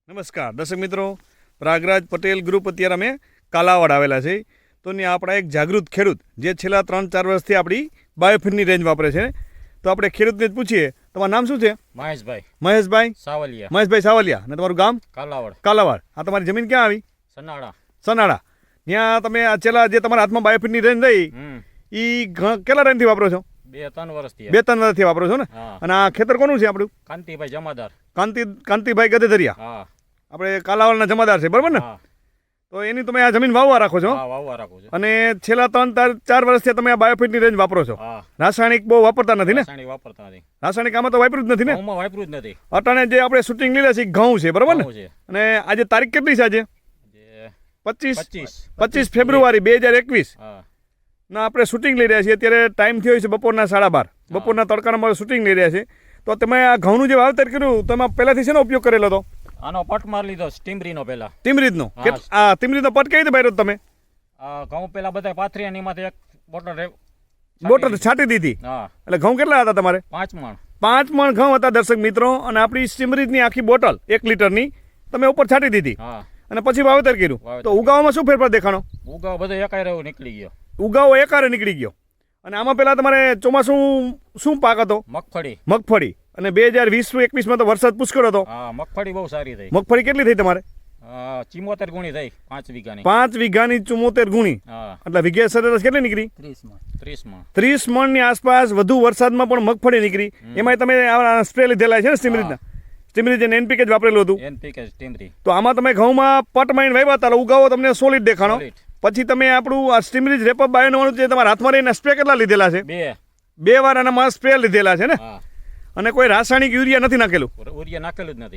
નમસ્કાર દર્શક મિત્રો, પ્રાગરાજ પટેલ ગ્રુપ અત્યારે અમે કાલાવાડ આવેલા છે. તો ત્યાં આપણા એક જાગૃત ખેડૂત જે છેલ્લા 3-4 વર્ષથી આપણી બાયોફિનની રેન્જ વાપરે છે. તો આપણે ખેડૂતને જ પૂછીએ, તમારું નામ શું છે? મહેશભાઈ સાવલિયા. અને તમારું ગામ? કાલાવાડ. આ તમારી જમીન ક્યાં આવી? સનાડા. ત્યાં તમે આ છેલ્લા જે તમારા હાથમાં બાયોફિનની રેન્જ રહી એ કેટલા ટાઈમથી વાપરો છો? 2-3 વર્ષથી વાપરો છો ને? અને આ ખેતર કોનું છે આપણું? કાંતિભાઈ જમાદાર. કાંતિભાઈ ગદેધરિયા. આપણે કાલાવાડના જમાદાર છે, બરાબર ને? તો એની તમે આ જમીન વાવવા રાખો છો? અને છેલ્લા 3-4 વર્ષથી તમે આ બાયોફિટની રેન્જ વાપરો છો? રાસાયણિક બહુ વાપરતા નથી ને? રાસાયણિક આમાં તો વાપર્યું જ નથી ને? અટાણે જે આપણે શૂટિંગ લીધા છે ઘઉં છે, બરાબર ને? અને આજે તારીખ કેટલી છે? આજે 25 ફેબ્રુઆરી 2021 ના આપણે શૂટિંગ લઈ રહ્યા છીએ. અત્યારે ટાઈમ થયો છે બપોરના 12:30. બપોરના તડકામાં શૂટિંગ લઈ રહ્યા છે. તો તમે આ ઘઉંનું જે વાવેતર કર્યું તો એમાં પહેલાથી શેનો ઉપયોગ કરેલો હતો? આનો પટ માર લીધો ટીમરીનો. પહેલા ટીમરીનો. આ ટીમરીનો પટ કઈ રીતે ભર્યો તમે? ઘઉં પેલા બધા પાથરી અને એમાંથી એક બોટલ છાંટી દીધી. એટલે ઘઉં કેટલા હતા તમારે? 5 મણ ઘઉં હતા દર્શક મિત્રો. અને આપણી સ્ટીમરીજની આખી બોટલ 1 લીટરની તમે ઉપર છાંટી દીધી અને પછી વાવેતર કર્યું. તો ઉગાવામાં શું ફેરફાર દેખાણો? ઉગાવ બધો એકારે નીકળી ગયો. ઉગાવો એકારે નીકળી ગયો. અને આમાં પેલા તમારે ચોમાસું શું પાક હતો? મગફળી. અને 2020-21 તો વરસાદ પુષ્કળ હતો. મગફળી બહુ સારી થઈ. મગફળી કેટલી થઈ તમારે? 74 ગુણી થઈ. 5 વીઘાની. 5 વીઘાની 74 ગુણી. એટલે વીઘે સરેરાશ કેટલી નીકળી? 30 મણની આસપાસ. વધુ વરસાદમાં પણ મગફળી નીકળી. એમાં તમે સ્પ્રે લીધેલા છે ને સ્ટીમરીજના? સ્ટીમરીજ એનપીકે જ વાપરેલું હતું. તો આમાં તમે ઘઉંમાં પટ માઇન વાવ્યા હતા, ઉગાવો તમને સોલિડ દેખાણો. પછી તમે આપણું આ સ્ટીમરીજ રેપઅપ બાયોનું જે તમારા હાથમાં રહીને સ્પ્રે કેટલા લીધેલા છે? 2 વાર આનામાં સ્પ્રે લીધેલા છે ને? અને કોઈ રાસાયણિક યુરિયા નથી નાખેલું?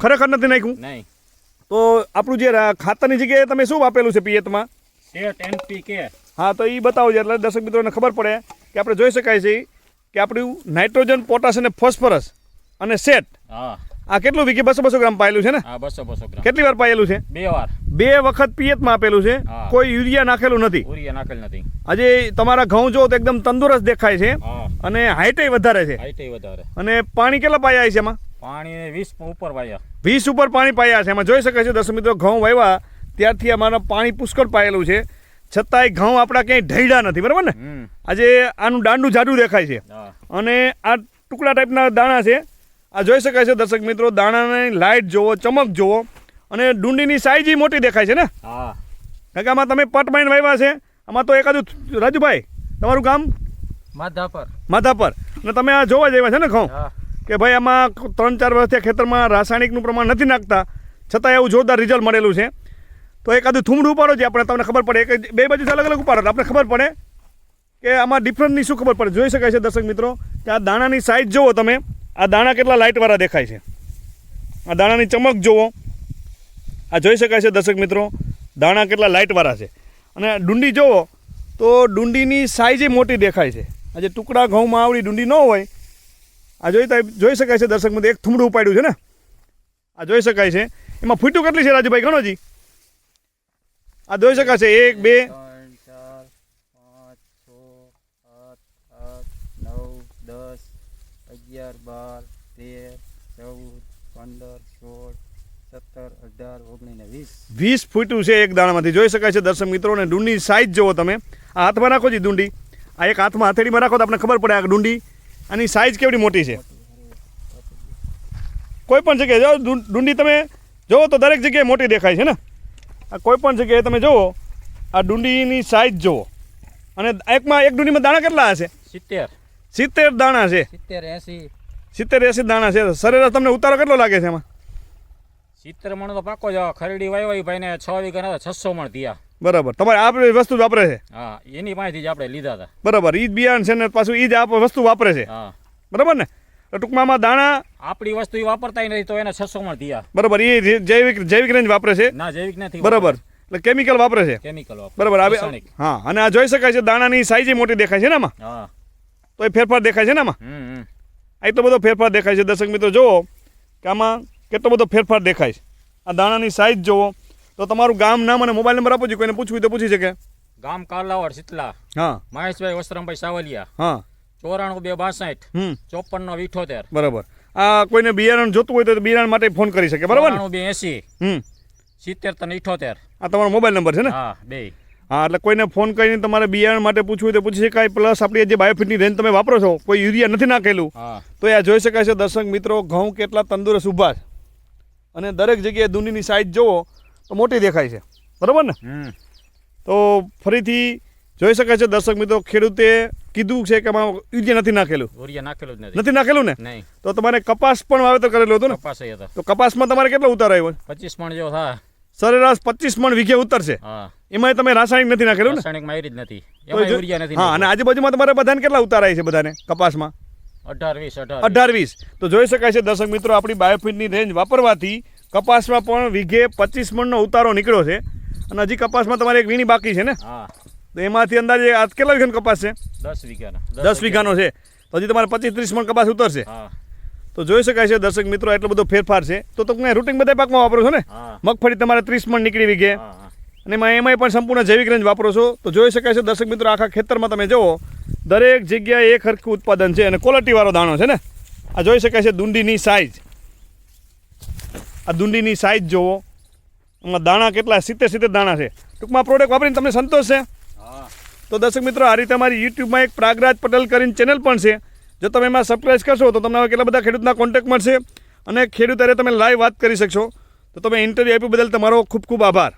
ખરેખર નથી નાખ્યું. તો આપણું જે ખાતરની જગ્યાએ તમે શું વાપરેલું છે પિયતમાં? હા, તો એ બતાવો. એટલે દર્શક મિત્રોને ખબર પડે કે આપણે જોઈ શકાય છે કે આપણું નાઇટ્રોજન, પોટાશ અને ફોસ્ફરસ અને સેટ આ કેટલું વીઘે 200 ગ્રામ પાયેલું છે ને? 200 ગ્રામ. કેટલી વાર પાયેલું છે? 2 વખત પિયતમાં આપેલું છે. કોઈ યુરિયા નાખેલું નથી. આજે તમારા ઘઉં જો તો એકદમ તંદુરસ્ત દેખાય છે અને હાઈટે વધારે છે. અને પાણી કેટલા પાયા છે એમાં? પાણી 20 ઉપર પાયા. 20 ઉપર પાણી પાયા છે. એમાં જોઈ શકાય છે દર્શક મિત્રો, ઘઉં વાવ્યા ત્યારથી અમારા પાણી પુષ્કળ પાયેલું છે. છતાંય ઘઉં આપણા ક્યાંય ઢળ્યા નથી, બરાબર ને? આજે આનું દાંડું જાડું દેખાય છે. અને આ ટુકડા ટાઈપના દાણા છે. આ જોઈ શકાય છે દર્શક મિત્રો, દાણાની લાઇટ જોવો, ચમક જોવો. અને ડુંડીની સાઈઝ મોટી દેખાય છે ને? કારણ કે આમાં તમે પટ માઇન વાવ્યા છે. આમાં તો એકાદું રાજુભાઈ, તમારું ગામ? માધાપર. અને તમે આ જોવા જેવા છે ને ઘઉં કે ભાઈ આમાં 3-4 વર્ષથી ખેતરમાં રાસાયણિકનું પ્રમાણ નથી નાખતા, છતાં એવું જોરદાર રિઝલ્ટ મળેલું છે. તો એકાદું થૂમડું ઉપાડો છે આપણે, તમને ખબર પડે કે બે બાજુ અલગ અલગ ઉપાડો, આપણે ખબર પડે કે આમાં ડિફરન્સની શું ખબર પડે. જોઈ શકાય છે દર્શક મિત્રો કે આ દાણાની સાઈઝ જોવો તમે. આ દાણા કેટલા લાઇટવાળા દેખાય છે. આ દાણાની ચમક જુઓ. આ જોઈ શકાય છે દર્શક મિત્રો, દાણા કેટલા લાઇટવાળા છે. અને ડુંડી જુઓ તો ડુંડીની સાઈઝ મોટી દેખાય છે. આજે ટુકડા ઘઉંમાં આવડી ડુંડી ન હોય. આ જોઈ શકાય છે દર્શક મિત્રો, એક થૂમડું ઉપાડ્યું છે ને? આ જોઈ શકાય છે. એમાં ફૂટું કેટલી છે રાજુભાઈ? ગણોજી. આ જોઈ શકાય છે 1 2 3 4 5 6 7 8 9 10 11 12 13 14 15 16 17 18 19 20 ફૂટું છે એક દાણામાંથી. જોઈ શકાય છે દર્શક મિત્રો. ને ડુંડી સાઈઝ જુઓ તમે. આ હાથમાં રાખો જી ડુંડી. આ એક હાથમાં હથેળીમાં રાખો તો આપણે ખબર પડે આ ડુંડી આની સાઈઝ કેવડી મોટી છે. કોઈ પણ જગ્યાએ જો ડુંડી તમે જુઓ તો દરેક જગ્યાએ મોટી દેખાય છે ને? આ કોઈ પણ જગ્યાએ તમે જુઓ આ ડુંડીની સાઈઝ જુઓ. અને એક ડુંડીમાં દાણા કેટલા હશે? 70 દાણા છે. 70-80 દાણા છે. સરેરાશ તમને ઉતારો કેટલો લાગે છે એમાં? 70 મણ તો પાકો જ. ખરડી વાવી ભાઈ ને 6 વીઘા 600 મણ થયા. બરાબર. તમારે આ વસ્તુ વાપરે છે? એની પાસેથી જ આપણે લીધા હતા. બરાબર. ઈ જ બિયારણ છે ને પાછું ઈ જ આ વસ્તુ વાપરે છે. બરાબર ને? ટૂંકમાં આમાં દાણા આપણી વસ્તુ એ વાપરતા નથી તો એને 600 મણ થયા. બરાબર. એ જૈવિક રેન્જ વાપરે છે? ના, જૈવિક નથી. બરાબર. એટલે કેમિકલ વાપરે છે. બરાબર. હા. અને આ જોઈ શકાય છે દાણાની સાઈઝ મોટી દેખાય છે ને આમાં? તો એ ફેરફાર દેખાય છે ને આમાં? આ તો બધો ફેરફાર દેખાય છે દર્શક મિત્રો. જુઓ કે આમાં કેટલો બધો ફેરફાર દેખાય છે. આ દાણાની સાઈઝ જુઓ. તો તમારું ગામ, નામ અને મોબાઈલ નંબર આપો છો, કોઈને પૂછવું તો પૂછી શકે. ગામ કાલાવાડ શીતલા. મહેશભાઈ વસ્ત્રામભાઈ સાવલિયા. 94 262 54 78. બરાબર. આ કોઈને બિયારણ જોતું હોય તો બિયારણ માટે ફોન કરી શકે બરાબર ને 9280 70 અને 78 આ તમારો મોબાઈલ નંબર છે ને હા બે હા એટલે કોઈને ફોન કરીને તમારે બિયારણ માટે પૂછવું હોય તો પૂછી શકાય પ્લસ આપણી જે બાયોફિટની રેન્જ તમે વાપરો છો કોઈ યુરિયા નથી નાખેલું હા તો એ આ જોઈ શકાય છે દર્શક મિત્રો ઘઉં કેટલા તંદુરસ્ત ઊભા છે અને દરેક જગ્યાએ દૂનીની સાઈઝ જુઓ તો મોટી દેખાય છે બરાબર ને તો ફરીથી જોઈ શકાય છે દર્શક મિત્રો ખેડૂતે કીધું છે કે આમાં યુરિયા નથી નાખેલું યુરિયા નાખેલું જ નથી નાખેલું ને નહીં તો તમારે કપાસ પણ વાવેતર કરેલું હતું ને કપાસ હતો તો કપાસમાં તમારે કેટલો ઉતાર આવ્યો 25 મણ જેવો થાય સરેરાશ 25 મણ વીઘે ઉતરશે હા એમાં તમે રાસાયણિક નથી નાખેલું ને રાસાયણિક મારી જ નથી તો એમાં જો- યુરિયા નથી હા અને આજુબાજુમાં તમારે બધાને કેટલા ઉતાર આવે છે બધાને કપાસમાં 18 20 18-20 તો જોઈ શકાય છે દર્શક મિત્રો આપણી બાયોફિટની રેન્જ વાપરવાથી કપાસમાં પણ વીઘે 25 મણનો ઉતારો નીકળ્યો છે અને હજી કપાસમાં તમારે એક વીણી બાકી છે ને હા તો એમાંથી અંદાજે આ કેટલા વીઘાનો કપાસ છે 10 વીઘાના 10 વીઘાનો છે તો હજી તમારે 25-30 મણ કપાસ ઉતરશે હા તો જોઈ શકાય છે દર્શક મિત્રો એટલો બધો ફેરફાર છે તો તમે રૂટિન બધા પાકમાં વાપરો છો ને હા મગફળી તમારે 30 મણ નીકળી વીઘે હા હા અને એમાંય પણ સંપૂર્ણ જૈવિક રેન્જ વાપરો છો તો જોઈ શકાય છે દર્શક મિત્રો આખા ખેતરમાં તમે જુઓ દરેક જગ્યાએ એક હરખું ઉત્પાદન છે અને ક્વોલિટીવાળો દાણો છે ને આ જોઈ શકાય છે દુંડીની સાઇઝ આ દુંડીની સાઇઝ જુઓ એમાં દાણા કેટલા 70 દાણા છે ટૂંકમાં પ્રોડક્ટ વાપરીને તમને સંતોષ છે હા તો દર્શક મિત્રો આ રીતે અમારી યુટ્યુબમાં એક પ્રાગરાજ પટેલ કરીને ચેનલ પણ છે જો તમે એમાં સબસ્ક્રાઈબ કરશો તો તમને હવે કેટલા બધા ખેડૂતના કોન્ટેક્ટ મળશે અને ખેડૂત હારે તમે લાઈવ વાત કરી શકશો તો તમે ઇન્ટરવ્યૂ આપ્યું બદલ તમારો ખૂબ ખૂબ આભાર